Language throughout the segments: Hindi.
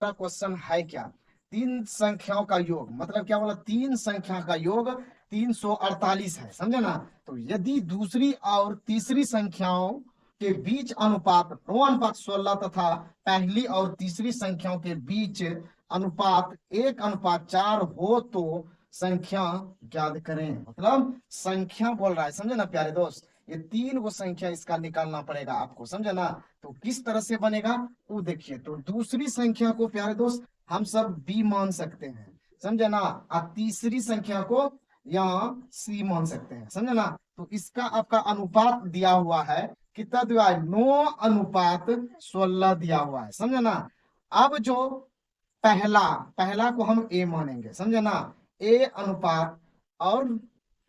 क्वेश्चन है क्या, तीन संख्याओं का योग, मतलब क्या बोला, तीन संख्या का योग 348 है, समझे ना। तो यदि दूसरी और तीसरी संख्याओं के बीच अनुपात 9:16 तथा पहली और तीसरी संख्याओं के बीच अनुपात 1:4 हो तो संख्या ज्ञात करें। मतलब संख्या बोल रहा है, समझे ना प्यारे दोस्त, ये तीन वो संख्या इसका निकालना पड़ेगा आपको, समझे ना। तो किस तरह से बनेगा वो देखिए। तो दूसरी संख्या को प्यारे दोस्त हम सब बी मान सकते हैं, समझे ना। और तीसरी संख्या को यहाँ सी मान सकते हैं, समझे ना। तो इसका आपका अनुपात दिया हुआ है, कितना दिया है, 9:16 दिया हुआ है, समझे ना। अब जो पहला पहला को हम ए मानेंगे, समझे ना। ए अनुपात और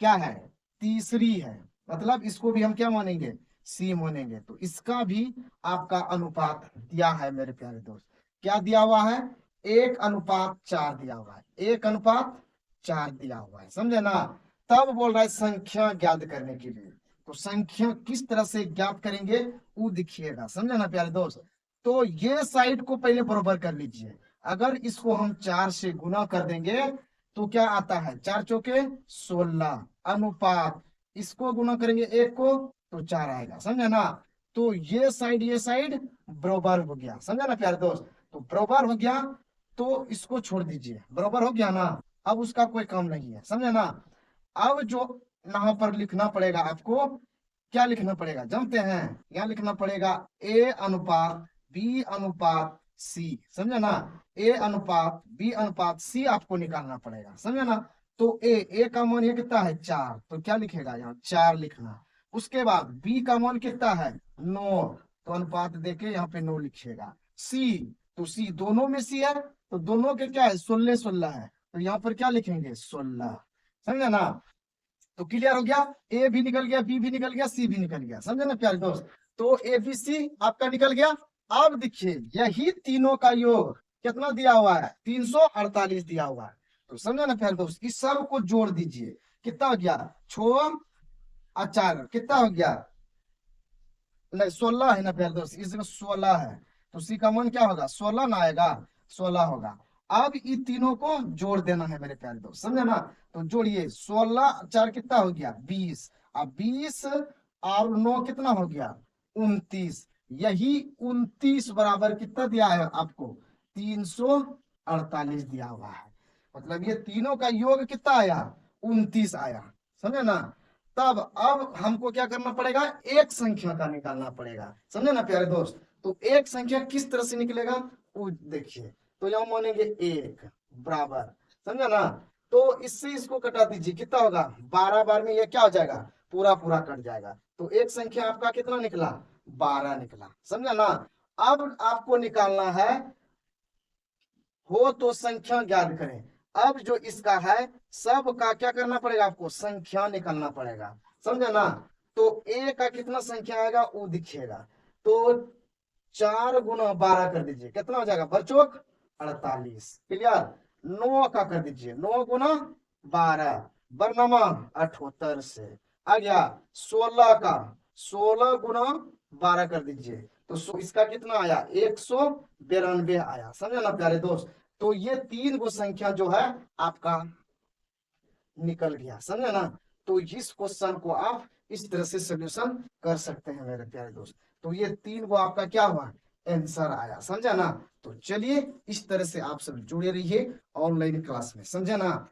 क्या है, तीसरी है, मतलब इसको भी हम क्या मानेंगे, सी मानेंगे। तो इसका भी आपका अनुपात दिया है मेरे प्यारे दोस्त, क्या दिया हुआ है, 1:4 दिया हुआ है, 1:4 दिया हुआ है, समझे ना। तब बोल रहा है संख्या ज्ञात करने के लिए। तो संख्या किस तरह से ज्ञात करेंगे वो दिखिएगा, समझे ना प्यारे दोस्त। तो ये साइड को पहले बराबर कर लीजिए। अगर इसको हम 4 से गुना कर देंगे तो क्या आता है, 4 चौके 16 अनुपात, इसको गुना करेंगे एक को तो 4 आएगा, समझे ना। तो ये साइड बराबर हो गया, समझे ना प्यारे दोस्त। तो बराबर हो गया तो इसको छोड़ दीजिए, बराबर हो गया ना। अब उसका कोई काम नहीं है, समझे ना। अब जो यहाँ पर लिखना पड़ेगा आपको, क्या लिखना पड़ेगा जानते हैं, यहाँ लिखना पड़ेगा A/B/C, समझे ना। A/B/C आपको निकालना पड़ेगा, समझे ना। तो ए का मान ये कितना है 4, तो क्या लिखेगा यहाँ 4 लिखना। उसके बाद बी का मान कितना है 9, तो अनुपात देके यहाँ पे 9 लिखिएगा। सी, तो सी दोनों में सी है, तो दोनों के क्या है 16 है, तो यहाँ पर क्या लिखेंगे 16, समझे ना। तो क्लियर हो गया, ए भी निकल गया, बी भी निकल गया, सी भी निकल गया, समझे ना प्यारे दोस्त। तो ए बी सी आपका निकल गया। अब देखिए यही तीनों का योग कितना दिया हुआ है, 348 दिया हुआ है। तो समझे ना प्यारे दोस्त, इस सब को जोड़ दीजिए, कितना हो गया 6 और 4 कितना हो गया, नहीं 16 है ना प्यारे दोस्त, इस जगह 16 है। तो सी का मान क्या होगा 16 ना आएगा, 16 होगा। अब इन तीनों को जोड़ देना है मेरे प्यारे दोस्त, समझे ना। तो जोड़िए 16 4 कितना हो गया 20, अब 20 और 9 कितना हो गया 29। यही 29 बराबर कितना दिया है आपको 348 दिया हुआ है। मतलब ये तीनों का योग कितना आया 29 आया, समझे ना। तब अब हमको क्या करना पड़ेगा, एक संख्या का निकालना पड़ेगा, समझे ना प्यारे दोस्त। तो एक संख्या किस तरह से निकलेगा वो देखिए। तो यहां मानेंगे एक बराबर, समझे ना। तो इससे इसको कटा दीजिए, कितना होगा 12 बार में ये क्या हो जाएगा, पूरा पूरा कट जाएगा। तो एक संख्या आपका कितना निकला 12 निकला, समझा ना। अब आपको निकालना है, हो तो संख्या ज्ञात करें। अब जो इसका है सब का क्या करना पड़ेगा आपको, संख्या निकालना पड़ेगा, समझे ना। तो ए का कितना संख्या आएगा वो दिखेगा। तो 4 × 12 कर दीजिए, कितना हो जाएगा बरचोक 48, क्लियर। 9 का कर दीजिए, 9 × 12 बरनमा 78 से आ गया। 16 का 16 × 12 कर दीजिए, तो इसका कितना आया 192 आया, समझे ना प्यारे दोस्त। तो ये तीन गो संख्या जो है आपका निकल गया, समझे ना। तो इस क्वेश्चन को आप इस तरह से सोल्यूशन कर सकते हैं मेरे प्यारे दोस्त। तो ये तीन गो आपका क्या हुआ आंसर आया, समझा ना। तो चलिए इस तरह से आप सब जुड़े रहिए ऑनलाइन क्लास में, समझे ना।